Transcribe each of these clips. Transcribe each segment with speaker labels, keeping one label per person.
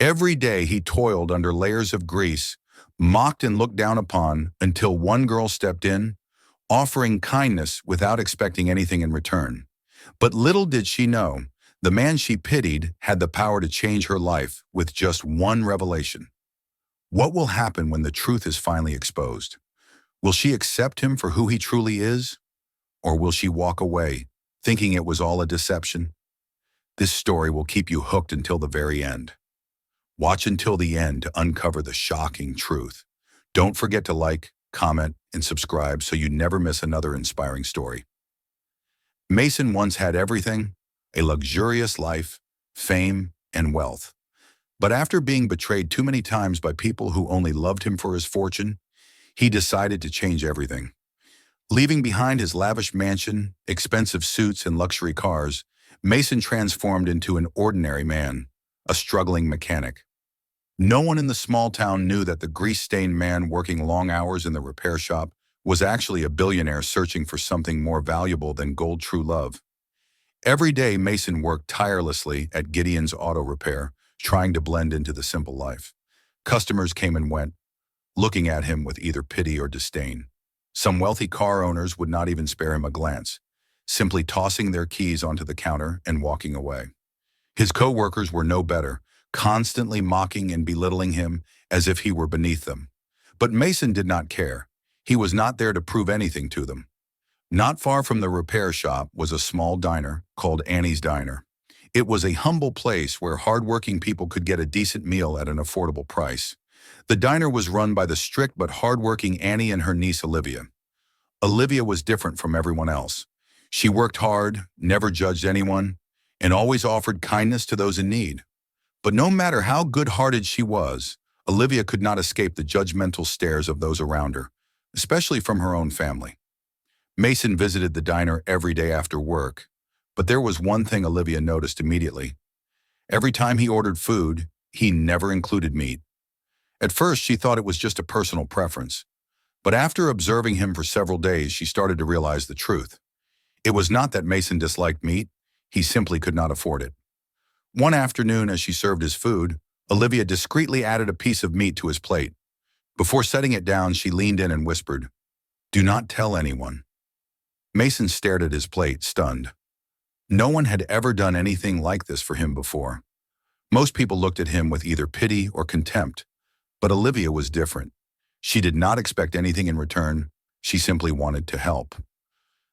Speaker 1: Every day he toiled under layers of grease, mocked and looked down upon until one girl stepped in, offering kindness without expecting anything in return. But little did she know, the man she pitied had the power to change her life with just one revelation. What will happen when the truth is finally exposed? Will she accept him for who he truly is? Or will she walk away, thinking it was all a deception? This story will keep you hooked until the very end. Watch until the end to uncover the shocking truth. Don't forget to like, comment, and subscribe so you never miss another inspiring story. Mason once had everything, a luxurious life, fame, and wealth. But after being betrayed too many times by people who only loved him for his fortune, he decided to change everything. Leaving behind his lavish mansion, expensive suits, and luxury cars, Mason transformed into an ordinary man, a struggling mechanic. No one in the small town knew that the grease-stained man working long hours in the repair shop was actually a billionaire searching for something more valuable than gold true love. Every day, Mason worked tirelessly at Gideon's auto repair, trying to blend into the simple life. Customers came and went, looking at him with either pity or disdain. Some wealthy car owners would not even spare him a glance, simply tossing their keys onto the counter and walking away. His co-workers were no better, constantly mocking and belittling him as if he were beneath them. But Mason did not care. He was not there to prove anything to them. Not far from the repair shop was a small diner called Annie's Diner. It was a humble place where hardworking people could get a decent meal at an affordable price. The diner was run by the strict but hardworking Annie and her niece Olivia. Olivia was different from everyone else. She worked hard, never judged anyone, and always offered kindness to those in need. But no matter how good-hearted she was, Olivia could not escape the judgmental stares of those around her, especially from her own family. Mason visited the diner every day after work, but there was one thing Olivia noticed immediately. Every time he ordered food, he never included meat. At first, she thought it was just a personal preference, but after observing him for several days, she started to realize the truth. It was not that Mason disliked meat, he simply could not afford it. One afternoon, as she served his food, Olivia discreetly added a piece of meat to his plate. Before setting it down, she leaned in and whispered, "Do not tell anyone." Mason stared at his plate, stunned. No one had ever done anything like this for him before. Most people looked at him with either pity or contempt, but Olivia was different. She did not expect anything in return. She simply wanted to help.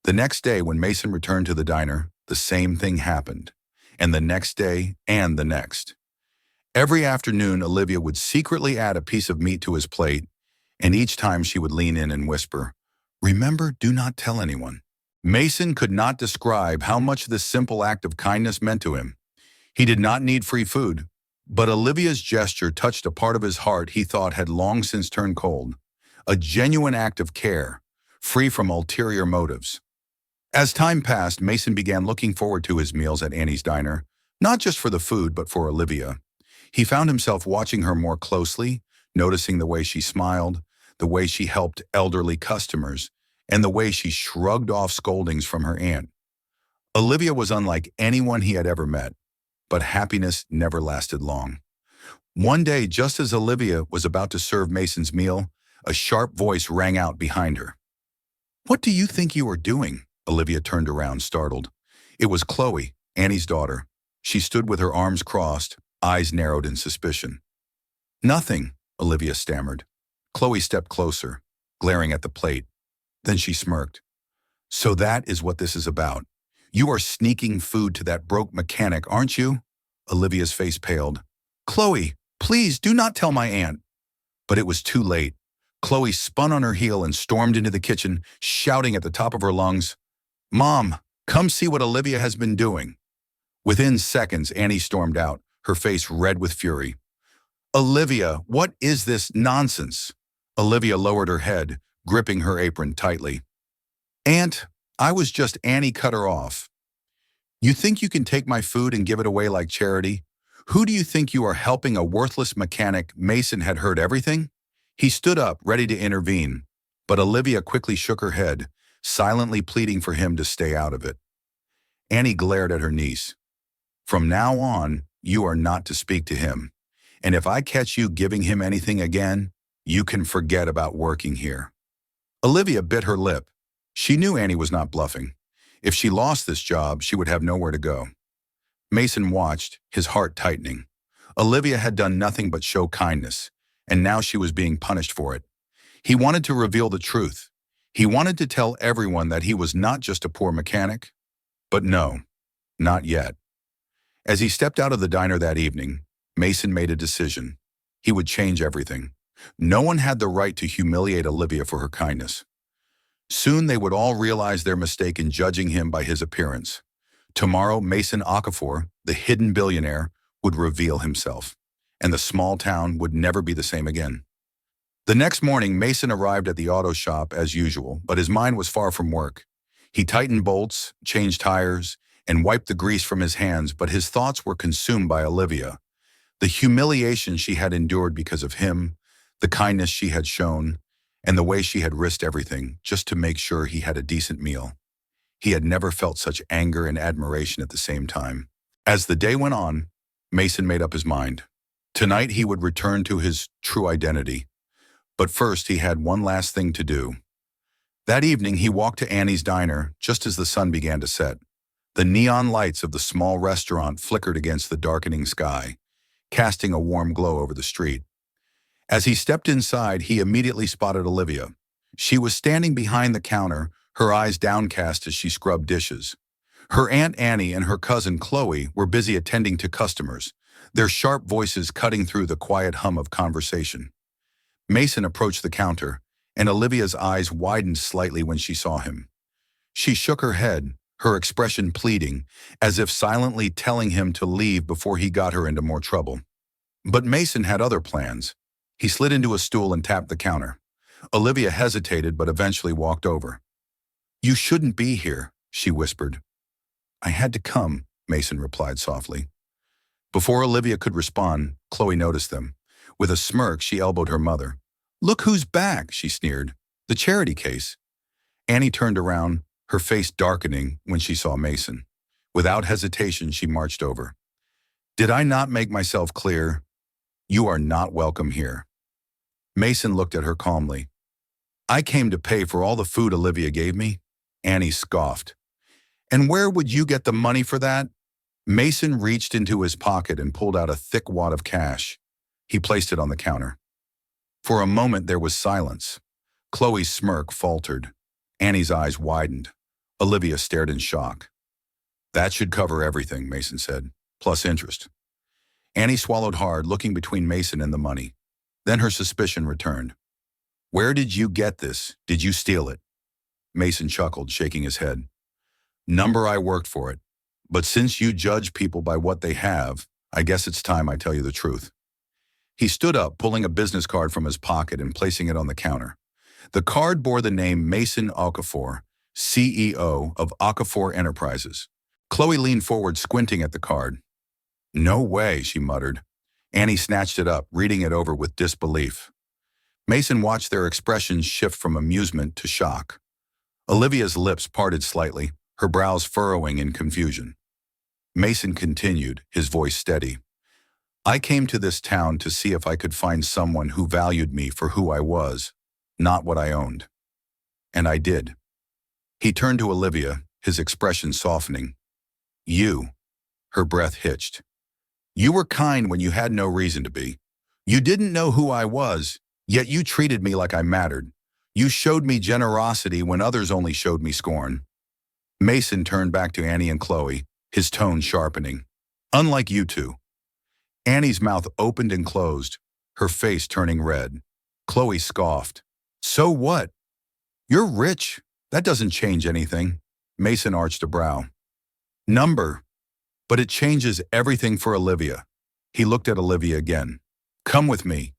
Speaker 1: The next day, when Mason returned to the diner, the same thing happened, and the next day, and the next. Every afternoon, Olivia would secretly add a piece of meat to his plate, and each time she would lean in and whisper, "Remember, do not tell anyone." Mason could not describe how much this simple act of kindness meant to him. He did not need free food, but Olivia's gesture touched a part of his heart he thought had long since turned cold. A genuine act of care, free from ulterior motives. As time passed, Mason began looking forward to his meals at Annie's Diner, not just for the food, but for Olivia. He found himself watching her more closely, noticing the way she smiled, the way she helped elderly customers, and the way she shrugged off scoldings from her aunt. Olivia was unlike anyone he had ever met, but happiness never lasted long. One day, just as Olivia was about to serve Mason's meal, a sharp voice rang out behind her. "What do you think you are doing?" Olivia turned around, startled. It was Chloe, Annie's daughter. She stood with her arms crossed, eyes narrowed in suspicion. "Nothing," Olivia stammered. Chloe stepped closer, glaring at the plate. Then she smirked. "So that is what this is about. You are sneaking food to that broke mechanic, aren't you?" Olivia's face paled. "Chloe, please do not tell my aunt." But it was too late. Chloe spun on her heel and stormed into the kitchen, shouting at the top of her lungs, "Mom, come see what Olivia has been doing." Within seconds, Annie stormed out, her face red with fury. "Olivia, what is this nonsense?" Olivia lowered her head, gripping her apron tightly. "Aunt, I was just Annie cut her off." "You think you can take my food and give it away like charity? Who do you think you are helping, a worthless mechanic?" Mason had heard everything. He stood up, ready to intervene, but Olivia quickly shook her head, silently pleading for him to stay out of it. Annie glared at her niece. "From now on, you are not to speak to him. And if I catch you giving him anything again, you can forget about working here." Olivia bit her lip. She knew Annie was not bluffing. If she lost this job, she would have nowhere to go. Mason watched, his heart tightening. Olivia had done nothing but show kindness, and now she was being punished for it. He wanted to reveal the truth. He wanted to tell everyone that he was not just a poor mechanic. But no, not yet. As he stepped out of the diner that evening, Mason made a decision. He would change everything. No one had the right to humiliate Olivia for her kindness. Soon they would all realize their mistake in judging him by his appearance. Tomorrow, Mason Okafor, the hidden billionaire, would reveal himself, and the small town would never be the same again. The next morning, Mason arrived at the auto shop as usual, but his mind was far from work. He tightened bolts, changed tires, and wiped the grease from his hands, but his thoughts were consumed by Olivia. The humiliation she had endured because of him, the kindness she had shown, and the way she had risked everything just to make sure he had a decent meal. He had never felt such anger and admiration at the same time. As the day went on, Mason made up his mind. Tonight he would return to his true identity. But first he had one last thing to do. That evening he walked to Annie's diner just as the sun began to set. The neon lights of the small restaurant flickered against the darkening sky, casting a warm glow over the street. As he stepped inside, he immediately spotted Olivia. She was standing behind the counter, her eyes downcast as she scrubbed dishes. Her Aunt Annie and her cousin Chloe were busy attending to customers, their sharp voices cutting through the quiet hum of conversation. Mason approached the counter, and Olivia's eyes widened slightly when she saw him. She shook her head, her expression pleading, as if silently telling him to leave before he got her into more trouble. But Mason had other plans. He slid into a stool and tapped the counter. Olivia hesitated but eventually walked over. "You shouldn't be here," she whispered. "I had to come," Mason replied softly. Before Olivia could respond, Chloe noticed them. With a smirk, she elbowed her mother. "Look who's back," she sneered. "The charity case." Annie turned around, her face darkening when she saw Mason. Without hesitation, she marched over. "Did I not make myself clear? You are not welcome here." Mason looked at her calmly. "I came to pay for all the food Olivia gave me." Annie scoffed. "And where would you get the money for that?" Mason reached into his pocket and pulled out a thick wad of cash. He placed it on the counter. For a moment there was silence. Chloe's smirk faltered. Annie's eyes widened. Olivia stared in shock. "That should cover everything," Mason said, "plus interest." Annie swallowed hard, looking between Mason and the money. Then her suspicion returned. "Where did you get this? Did you steal it?" Mason chuckled, shaking his head. "Number I worked for it. But since you judge people by what they have, I guess it's time I tell you the truth." He stood up, pulling a business card from his pocket and placing it on the counter. The card bore the name Mason Okafor, CEO of Okafor Enterprises. Chloe leaned forward, squinting at the card. "No way," she muttered. Annie snatched it up, reading it over with disbelief. Mason watched their expressions shift from amusement to shock. Olivia's lips parted slightly, her brows furrowing in confusion. Mason continued, his voice steady. "I came to this town to see if I could find someone who valued me for who I was, not what I owned. And I did." He turned to Olivia, his expression softening. "You." Her breath hitched. "You were kind when you had no reason to be. You didn't know who I was, yet you treated me like I mattered. You showed me generosity when others only showed me scorn." Mason turned back to Annie and Chloe, his tone sharpening. "Unlike you two." Annie's mouth opened and closed, her face turning red. Chloe scoffed. "So what? You're rich. That doesn't change anything." Mason arched a brow. "Number. But it changes everything for Olivia." He looked at Olivia again. "Come with me."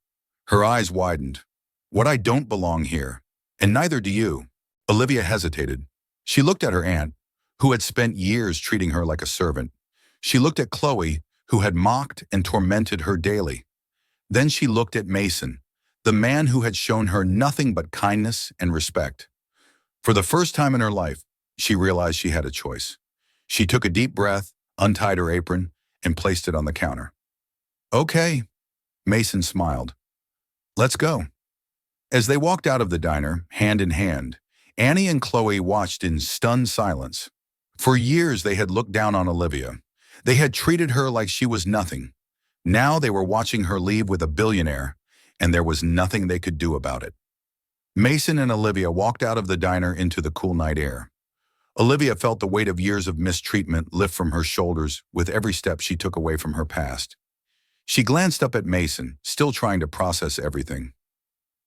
Speaker 1: Her eyes widened. "What I don't belong here, and neither do you." Olivia hesitated. She looked at her aunt, who had spent years treating her like a servant. She looked at Chloe, who had mocked and tormented her daily. Then she looked at Mason, the man who had shown her nothing but kindness and respect. For the first time in her life, she realized she had a choice. She took a deep breath, untied her apron, and placed it on the counter. "Okay, Mason smiled. Let's go. As they walked out of the diner, hand in hand, Annie and Chloe watched in stunned silence. For years they had looked down on Olivia. They had treated her like she was nothing. Now they were watching her leave with a billionaire, and there was nothing they could do about it. Mason and Olivia walked out of the diner into the cool night air. Olivia felt the weight of years of mistreatment lift from her shoulders with every step she took away from her past. She glanced up at Mason, still trying to process everything.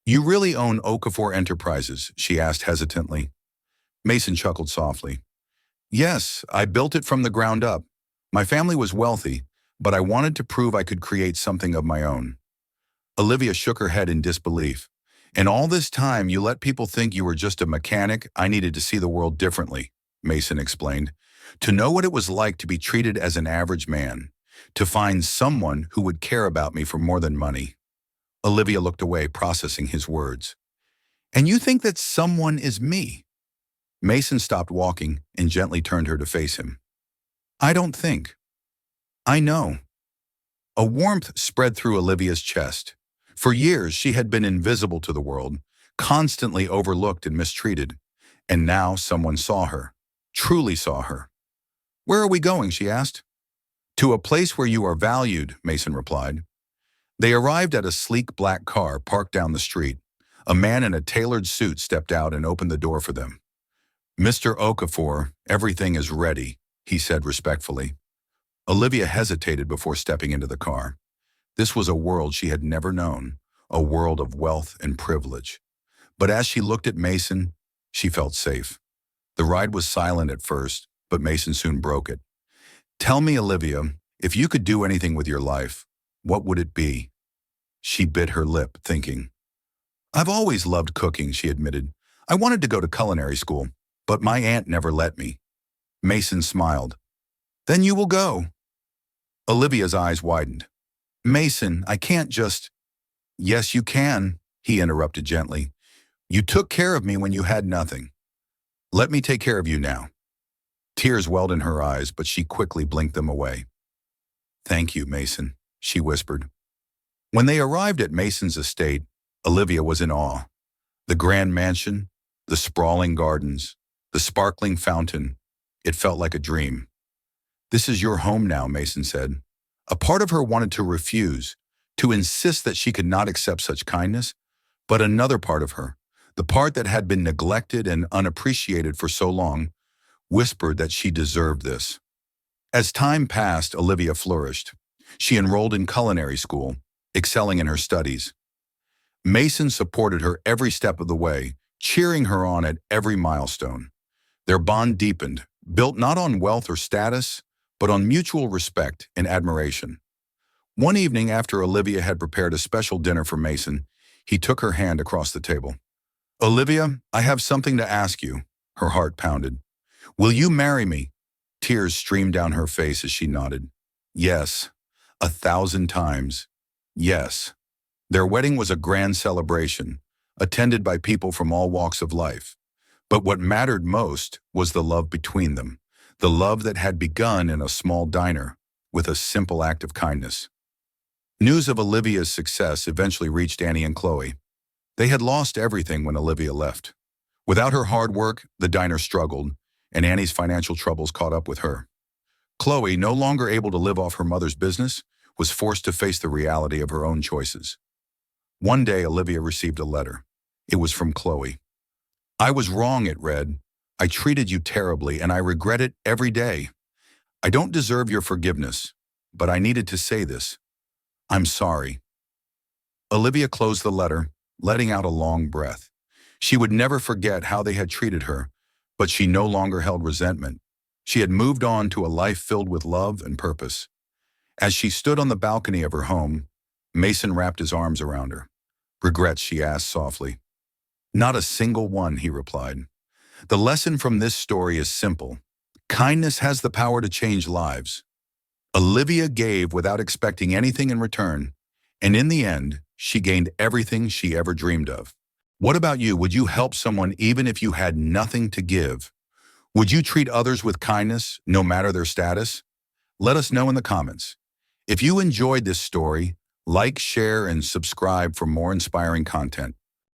Speaker 1: "You really own Okafor Enterprises?" she asked hesitantly. Mason chuckled softly. "Yes, I built it from the ground up. My family was wealthy, but I wanted to prove I could create something of my own." Olivia shook her head in disbelief. "And all this time you let people think you were just a mechanic? I needed to see the world differently," Mason explained. "To know what it was like to be treated as an average man. To find someone who would care about me for more than money." Olivia looked away, processing his words. "And you think that someone is me?" Mason stopped walking and gently turned her to face him. "I don't think. I know." A warmth spread through Olivia's chest. For years, she had been invisible to the world, constantly overlooked and mistreated. And now someone saw her, truly saw her. "Where are we going?" she asked. "To a place where you are valued," Mason replied. They arrived at a sleek black car parked down the street. A man in a tailored suit stepped out and opened the door for them. "Mr. Okafor, everything is ready," he said respectfully. Olivia hesitated before stepping into the car. This was a world she had never known, a world of wealth and privilege. But as she looked at Mason, she felt safe. The ride was silent at first, but Mason soon broke it. "Tell me, Olivia, if you could do anything with your life, what would it be?" She bit her lip, thinking. "I've always loved cooking," she admitted. "I wanted to go to culinary school, but my aunt never let me." Mason smiled. "Then you will go." Olivia's eyes widened. "Mason, I can't just—" "Yes, you can," he interrupted gently. "You took care of me when you had nothing. Let me take care of you now." Tears welled in her eyes, but she quickly blinked them away. "Thank you, Mason," she whispered. When they arrived at Mason's estate, Olivia was in awe. The grand mansion, the sprawling gardens, the sparkling fountain, it felt like a dream. "This is your home now," Mason said. A part of her wanted to refuse, to insist that she could not accept such kindness, but another part of her, the part that had been neglected and unappreciated for so long, whispered that she deserved this. As time passed, Olivia flourished. She enrolled in culinary school, excelling in her studies. Mason supported her every step of the way, cheering her on at every milestone. Their bond deepened, built not on wealth or status, but on mutual respect and admiration. One evening after Olivia had prepared a special dinner for Mason, he took her hand across the table. "Olivia, I have something to ask you." Her heart pounded. "Will you marry me?" Tears streamed down her face as she nodded. "Yes, 1,000 times. Yes." Their wedding was a grand celebration, attended by people from all walks of life. But what mattered most was the love between them, the love that had begun in a small diner with a simple act of kindness. News of Olivia's success eventually reached Annie and Chloe. They had lost everything when Olivia left. Without her hard work, the diner struggled, and Annie's financial troubles caught up with her. Chloe, no longer able to live off her mother's business, was forced to face the reality of her own choices. One day, Olivia received a letter. It was from Chloe. "I was wrong," it read. "I treated you terribly, and I regret it every day. I don't deserve your forgiveness, but I needed to say this. I'm sorry." Olivia closed the letter, letting out a long breath. She would never forget how they had treated her, but she no longer held resentment. She had moved on to a life filled with love and purpose. As she stood on the balcony of her home, Mason wrapped his arms around her. "Regrets?" she asked softly. "Not a single one," he replied. The lesson from this story is simple. Kindness has the power to change lives. Olivia gave without expecting anything in return, and in the end, she gained everything she ever dreamed of. What about you? Would you help someone even if you had nothing to give? Would you treat others with kindness, no matter their status? Let us know in the comments. If you enjoyed this story, Like, share, and subscribe for more inspiring content.